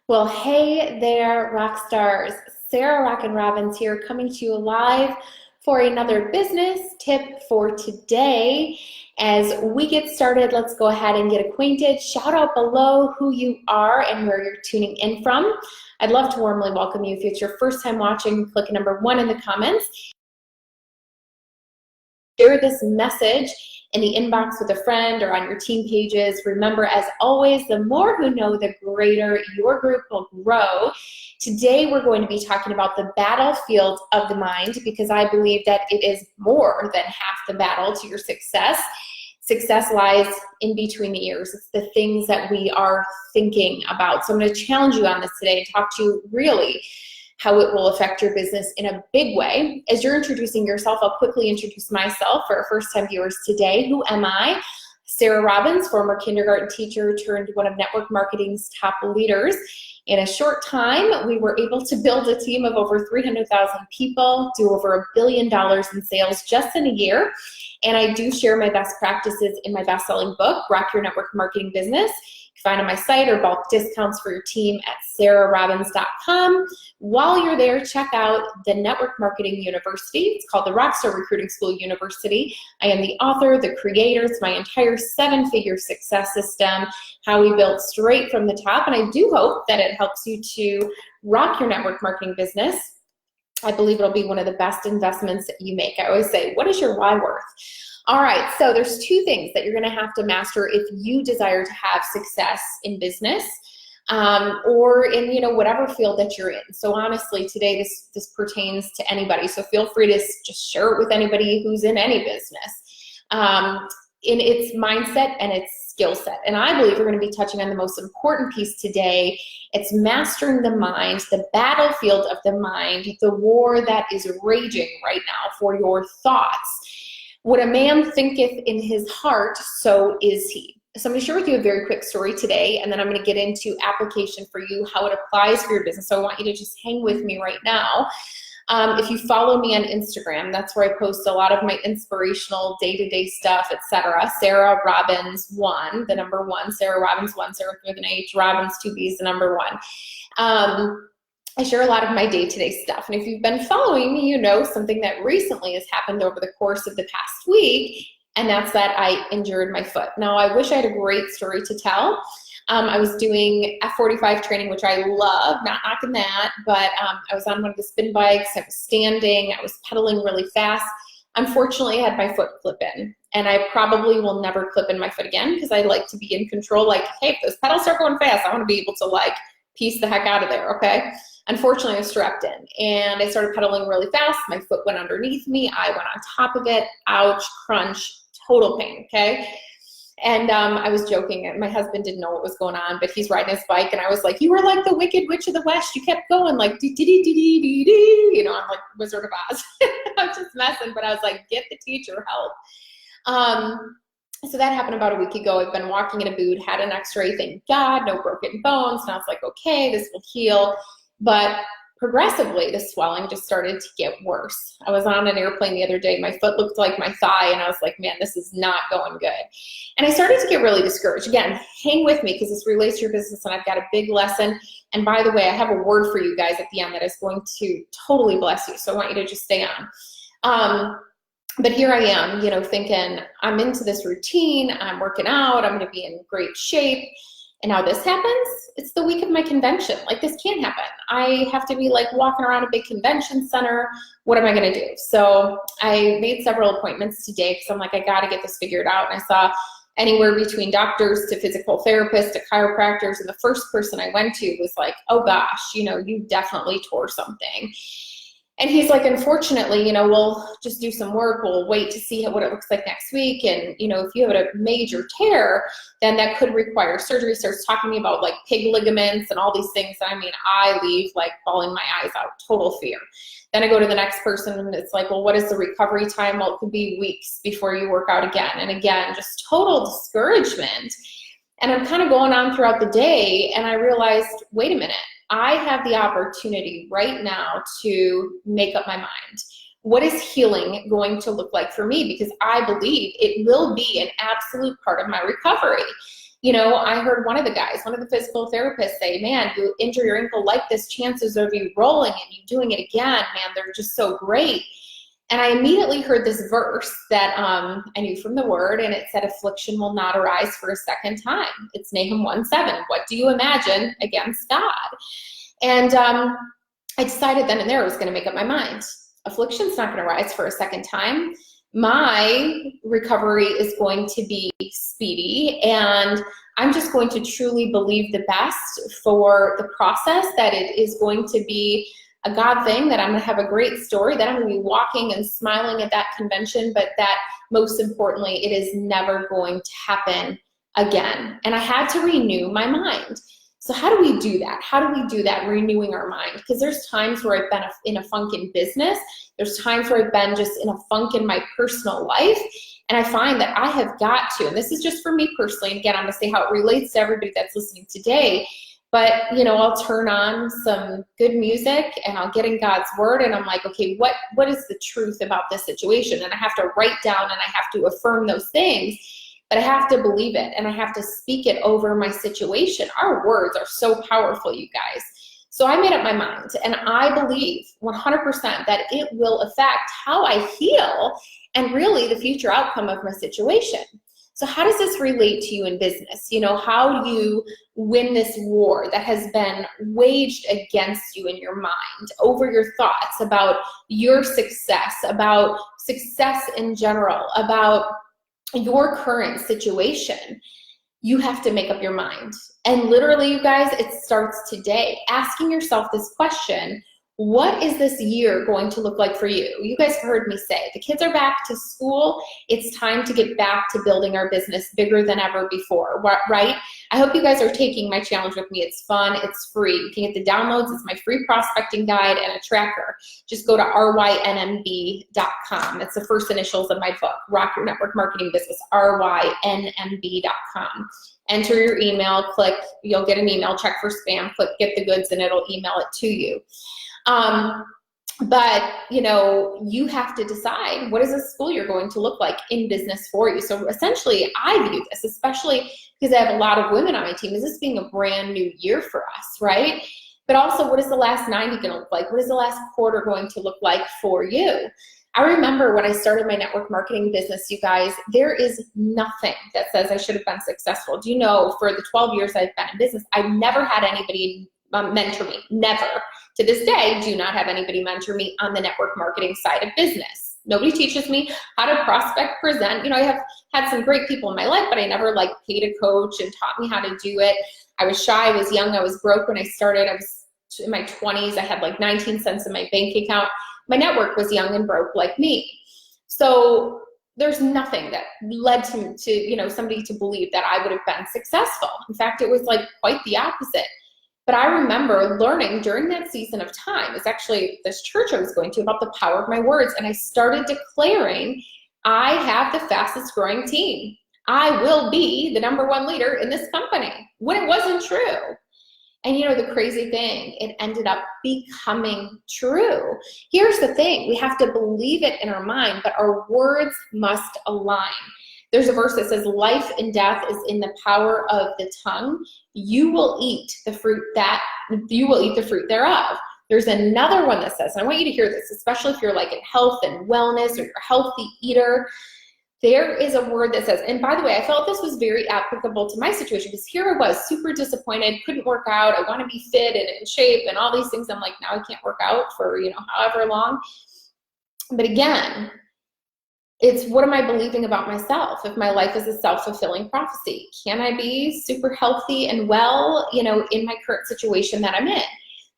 Well, hey there, rock stars. Sarah Rockin' Robbins here, coming to you live for another business tip for today. As we get started, let's go ahead and get acquainted. Shout out below who you are and where you're tuning in from. I'd love to warmly welcome you. If it's your first time watching, click number 1 in the comments. Share this message in the inbox with a friend or on your team pages. Remember, as always, the more who know, the greater your group will grow. Today, we're going to be talking about the battlefield of the mind, because I believe that it is more than half the battle to your success. Success lies in between the ears. It's the things that we are thinking about. So I'm going to challenge you on this today and talk to you really how it will affect your business in a big way. As you're introducing yourself, I'll quickly introduce myself for our first-time viewers today. Who am I? Sarah Robbins, former kindergarten teacher turned one of network marketing's top leaders. In a short time, we were able to build a team of over 300,000 people, do over $1 billion in sales just in a year. And I do share my best practices in my best-selling book, Rock Your Network Marketing Business. You can find on my site or bulk discounts for your team at sarahrobbins.com. While you're there, check out the Network Marketing University. It's called the Rockstar Recruiting School University. I am the author, the creator. It's my entire 7-figure success system, how we built straight from the top. And I do hope that it helps you to rock your network marketing business. I believe it'll be one of the best investments that you make. I always say, what is your why worth? All right, so there's 2 things that you're gonna have to master if you desire to have success in business or in whatever field that you're in. So honestly, today this pertains to anybody. So feel free to just share it with anybody who's in any business. In its mindset and its skill set. And I believe we're going to be touching on the most important piece today. It's mastering the mind, the battlefield of the mind, the war that is raging right now for your thoughts. What a man thinketh in his heart, so is he. So I'm going to share with you a very quick story today, and then I'm going to get into application for you, how it applies for your business. So I want you to just hang with me right now. If you follow me on Instagram, that's where I post a lot of my inspirational day-to-day stuff, etc. Sarah Robbins 1, the number 1, Sarah Robbins 1, Sarah with an H, Robbins 2 B's, the number 1. I share a lot of my day-to-day stuff. And if you've been following me, you know something that recently has happened over the course of the past week, and that's that I injured my foot. Now, I wish I had a great story to tell. I was doing F45 training, which I love, not knocking that, but I was on one of the spin bikes, I was standing, I was pedaling really fast. Unfortunately, I had my foot clip in, and I probably will never clip in my foot again because I like to be in control. Like, hey, if those pedals start going fast, I want to be able to like piece the heck out of there, okay? Unfortunately, I was strapped in, and I started pedaling really fast. My foot went underneath me. I went on top of it. Ouch, crunch, total pain, okay? And I was joking, and my husband didn't know what was going on, but he's riding his bike, and I was like, you were like the Wicked Witch of the West. You kept going like, I'm like Wizard of Oz. I'm just messing, but I was like, get the teacher help. So that happened about a week ago. I've been walking in a boot, had an x-ray, thank God, no broken bones. And I was like, okay, this will heal. But progressively, the swelling just started to get worse. I was on an airplane the other day. My foot looked like my thigh, and I was like, man, this is not going good. And I started to get really discouraged. Again, hang with me because this relates to your business, and I've got a big lesson. And by the way, I have a word for you guys at the end that is going to totally bless you. So I want you to just stay on. But here I am, thinking I'm into this routine. I'm working out. I'm going to be in great shape. And now this happens. It's the week of my convention. Like, this can't happen. I have to be like walking around a big convention center. What am I going to do? So I made several appointments today because I'm like, I got to get this figured out. And I saw anywhere between doctors to physical therapists to chiropractors. And the first person I went to was like, oh gosh, you definitely tore something. And he's like, unfortunately, we'll just do some work. We'll wait to see what it looks like next week. And, if you have a major tear, then that could require surgery. Starts talking to me about like pig ligaments and all these things. I mean, I leave like bawling my eyes out, total fear. Then I go to the next person, and it's like, well, what is the recovery time? Well, it could be weeks before you work out again. And again, just total discouragement. And I'm kind of going on throughout the day, and I realized, wait a minute. I have the opportunity right now to make up my mind. What is healing going to look like for me? Because I believe it will be an absolute part of my recovery. I heard one of the physical therapists say, man, you injure your ankle like this, chances of you rolling and you doing it again, man, they're just so great. And I immediately heard this verse that I knew from the word, and it said, affliction will not arise for a second time. It's Nahum 1:7. What do you imagine against God? And I decided then and there I was going to make up my mind. Affliction's not going to rise for a second time. My recovery is going to be speedy, and I'm just going to truly believe the best for the process, that it is going to be a God thing, that I'm going to have a great story, that I'm going to be walking and smiling at that convention, but that most importantly, it is never going to happen again. And I had to renew my mind. So how do we do that? How do we do that, renewing our mind? Because there's times where I've been in a funk in business. There's times where I've been just in a funk in my personal life. And I find that I have got to, and this is just for me personally, and again, I'm going to say how it relates to everybody that's listening today, but I'll turn on some good music and I'll get in God's word, and I'm like, okay, what is the truth about this situation? And I have to write down and I have to affirm those things. But I have to believe it, and I have to speak it over my situation. Our words are so powerful, you guys. So I made up my mind, and I believe 100% that it will affect how I feel and really the future outcome of my situation. So how does this relate to you in business? How do you win this war that has been waged against you in your mind over your thoughts about your success, about success in general, about your current situation? You have to make up your mind. And literally, you guys, it starts today. Asking yourself this question: what is this year going to look like for you? You guys heard me say, the kids are back to school. It's time to get back to building our business bigger than ever before, right? I hope you guys are taking my challenge with me. It's fun, it's free. You can get the downloads. It's my free prospecting guide and a tracker. Just go to rynmb.com. It's the first initials of my book, Rock Your Network Marketing Business, rynmb.com. Enter your email, click, you'll get an email, check for spam, click get the goods, and it'll email it to you. But you have to decide, what is a school year going to look like in business for you? So essentially, I view this, especially because I have a lot of women on my team, as this being a brand new year for us, right? But also, what is the last 90 going to look like? What is the last quarter going to look like for you? I remember when I started my network marketing business, you guys, there is nothing that says I should have been successful. Do you know, for the 12 years I've been in business, I've never had anybody mentor me, never. To this day, do not have anybody mentor me on the network marketing side of business. Nobody teaches me how to prospect, present. I have had some great people in my life, but I never paid a coach and taught me how to do it. I was shy, I was young, I was broke when I started. I was in my 20s, I had 19 cents in my bank account. My network was young and broke like me. So there's nothing that led to somebody to believe that I would have been successful. In fact, it was quite the opposite. But I remember learning during that season of time, it's actually this church I was going to, about the power of my words. And I started declaring, I have the fastest growing team. I will be the #1 leader in this company, when it wasn't true. And the crazy thing, it ended up becoming true. Here's the thing, we have to believe it in our mind, but our words must align. There's a verse that says, life and death is in the power of the tongue. You will eat the fruit thereof. There's another one that says, and I want you to hear this, especially if you're in health and wellness, or you're a healthy eater. There is a word that says, and by the way, I felt this was very applicable to my situation, because here I was super disappointed, couldn't work out. I want to be fit and in shape and all these things. I'm now I can't work out for, however long. But again, it's, what am I believing about myself? If my life is a self-fulfilling prophecy, can I be super healthy and well, in my current situation that I'm in?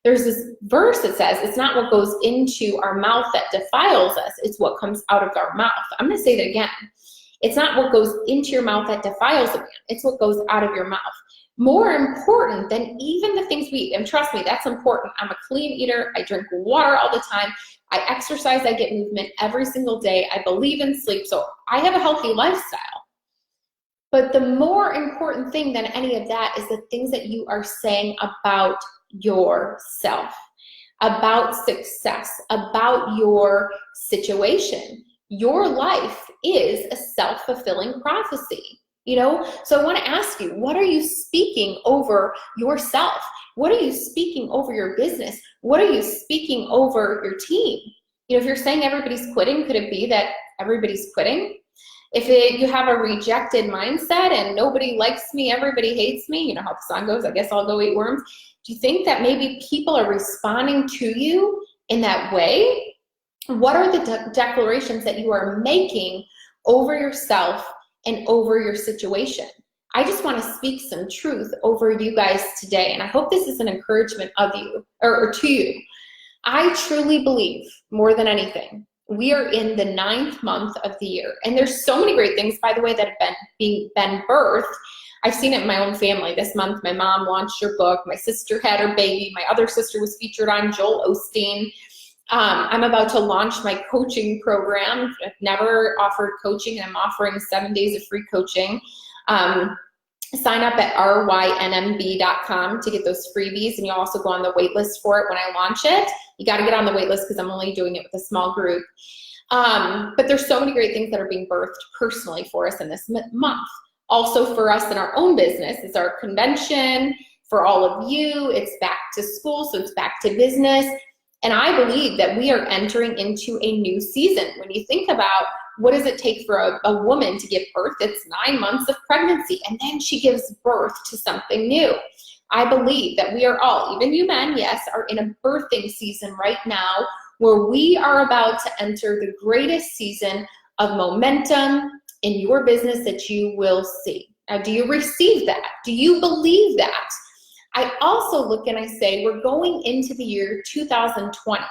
There's this verse that says, it's not what goes into our mouth that defiles us, it's what comes out of our mouth. I'm going to say that again. It's not what goes into your mouth that defiles a man, it's what goes out of your mouth. More important than even the things we eat, and trust me, that's important. I'm a clean eater, I drink water all the time, I exercise, I get movement every single day, I believe in sleep, so I have a healthy lifestyle. But the more important thing than any of that is the things that you are saying about yourself, about success, about your situation. Your life is a self-fulfilling prophecy. So I want to ask you, what are you speaking over yourself? What are you speaking over your business? What are you speaking over your team? If you're saying everybody's quitting, could it be that everybody's quitting? If you have a rejected mindset and nobody likes me, everybody hates me, you know how the song goes, I guess I'll go eat worms. Do you think that maybe people are responding to you in that way? What are the declarations that you are making over yourself and over your situation? I just want to speak some truth over you guys today, and I hope this is an encouragement of you or to you. I truly believe, more than anything, we are in the 9th month of the year, and there's so many great things, by the way, that have been birthed. I've seen it in my own family. This month, my mom launched her book. My sister had her baby. My other sister was featured on Joel Osteen. I'm about to launch my coaching program. I've never offered coaching, and I'm offering 7 days of free coaching. Sign up at rynmb.com to get those freebies, and you'll also go on the wait list for it when I launch it. You got to get on the wait list because I'm only doing it with a small group. But there's so many great things that are being birthed personally for us in this month. Also for us in our own business, it's our convention. For all of you, it's back to school, so it's back to business. And I believe that we are entering into a new season. When you think about what does it take for a woman to give birth, it's 9 months of pregnancy, and then she gives birth to something new. I believe that we are all, even you men, yes, are in a birthing season right now where we are about to enter the greatest season of momentum in your business that you will see. Now, do you receive that? Do you believe that? I also look and I say we're going into the year 2020.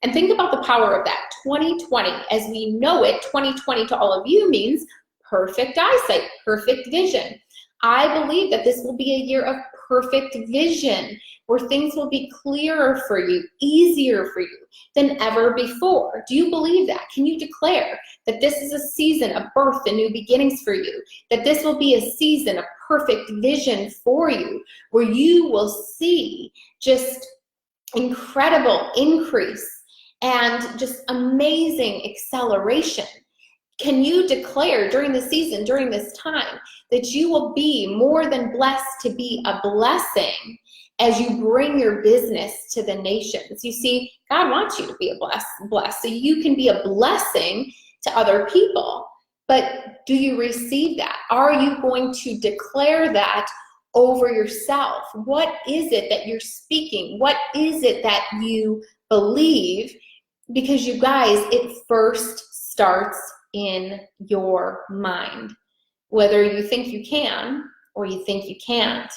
And think about the power of that. 2020, as we know it, 2020 to all of you means perfect eyesight, perfect vision. I believe that this will be a year of perfect vision, where things will be clearer for you, easier for you than ever before. Do you believe that? Can you declare that this is a season of birth and new beginnings for you? That this will be a season of perfect vision for you, where you will see just incredible increase and just amazing acceleration? Can you declare during the season, during this time, that you will be more than blessed to be a blessing as you bring your business to the nations? You see, God wants you to be blessed so you can be a blessing to other people. But do you receive that? Are you going to declare that over yourself? What is it that you're speaking? What is it that you believe? Because you guys, it first starts in your mind. Whether you think you can or you think you can't,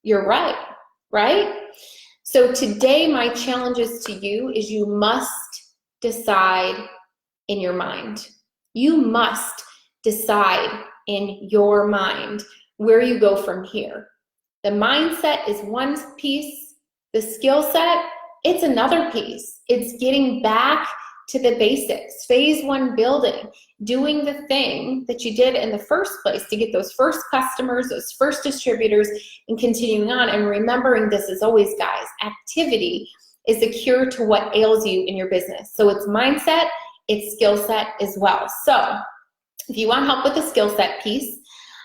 you're right? So today my challenge is to you is you must decide in your mind. You must decide in your mind where you go from here. The mindset is one piece. The skill set, it's another piece. It's getting back to the basics. Phase 1 building, doing the thing that you did in the first place to get those first customers, those first distributors, and continuing on. And remembering this as always, guys, activity is the cure to what ails you in your business. So it's mindset, it's skill set as well. So if you want help with the skill set piece,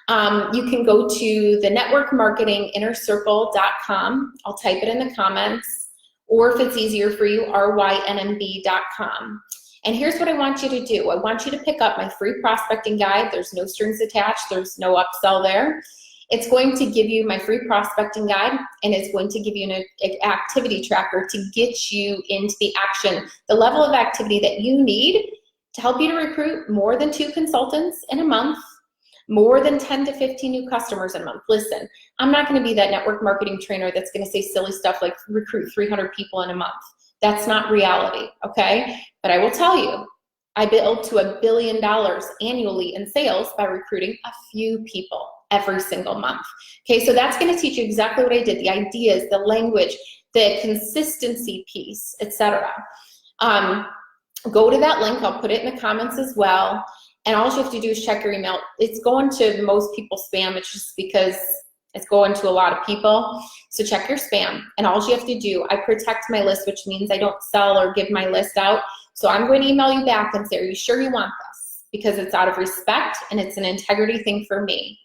you can go to the networkmarketinginnercircle.com. I'll type it in the comments. Or if it's easier for you, rynmb.com. And here's what I want you to do. I want you to pick up my free prospecting guide. There's no strings attached. There's no upsell there. It's going to give you my free prospecting guide, and it's going to give you an activity tracker to get you into the action, the level of activity that you need to help you to recruit more than 2 consultants in a month, more than 10 to 15 new customers a month. Listen, I'm not going to be that network marketing trainer that's going to say silly stuff like recruit 300 people in a month. That's not reality, okay? But I will tell you, I build to $1 billion annually in sales by recruiting a few people every single month. Okay, so that's going to teach you exactly what I did, the ideas, the language, the consistency piece, etc. Go to that link. I'll put it in the comments as well. And all you have to do is check your email. It's going to most people's spam. It's just because it's going to a lot of people. So check your spam. And all you have to do, I protect my list, which means I don't sell or give my list out. So I'm going to email you back and say, are you sure you want this? Because it's out of respect and it's an integrity thing for me.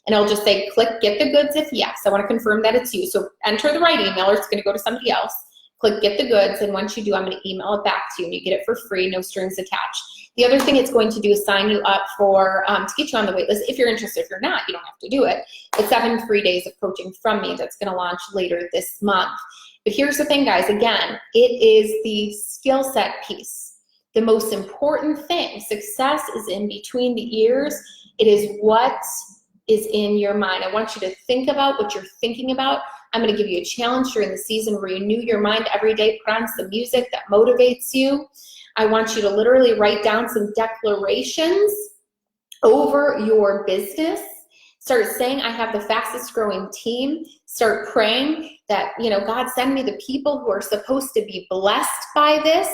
And it'll just say, click get the goods if yes. I want to confirm that it's you. So enter the right email or it's going to go to somebody else. Click get the goods, and once you do, I'm going to email it back to you, and you get it for free, no strings attached. The other thing it's going to do is sign you up for, to get you on the wait list. If you're interested, if you're not, you don't have to do it. It's 7 free days of coaching from me that's going to launch later this month. But here's the thing, guys. Again, it is the skill set piece. The most important thing. Success is in between the ears. It is what is in your mind. I want you to think about what you're thinking about. I'm going to give you a challenge during the season. Renew your mind every day. Put on some music that motivates you. I want you to literally write down some declarations over your business. Start saying, I have the fastest growing team. Start praying that, God, send me the people who are supposed to be blessed by this,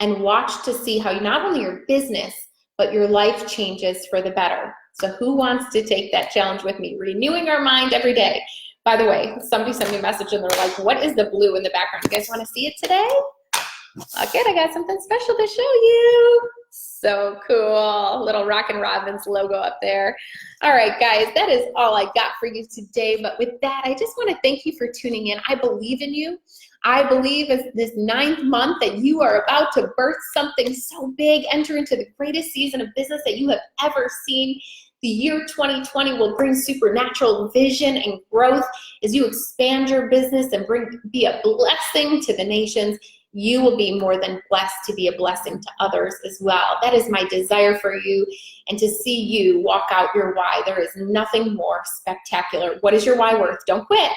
and watch to see how not only your business, but your life changes for the better. So who wants to take that challenge with me? Renewing our mind every day. By the way, somebody sent me a message and they're like, what is the blue in the background? You guys want to see it today? Okay, I got something special to show you. So cool. Little Rockin' Robins logo up there. All right, guys, that is all I got for you today. But with that, I just want to thank you for tuning in. I believe in you. I believe as this 9th month that you are about to birth something so big, enter into the greatest season of business that you have ever seen. The year 2020 will bring supernatural vision and growth as you expand your business and be a blessing to the nations. You will be more than blessed to be a blessing to others as well. That is my desire for you, and to see you walk out your why. There is nothing more spectacular. What is your why worth? Don't quit.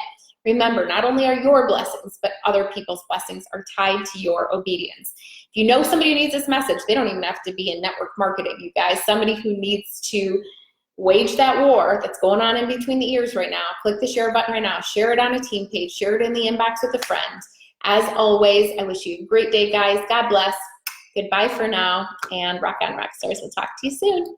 Remember, not only are your blessings, but other people's blessings are tied to your obedience. If you know somebody who needs this message, they don't even have to be in network marketing, you guys. Somebody who needs to wage that war that's going on in between the ears right now. Click the share button right now. Share it on a team page. Share it in the inbox with a friend. As always, I wish you a great day, guys. God bless. Goodbye for now, and rock on, rock stars. We'll talk to you soon.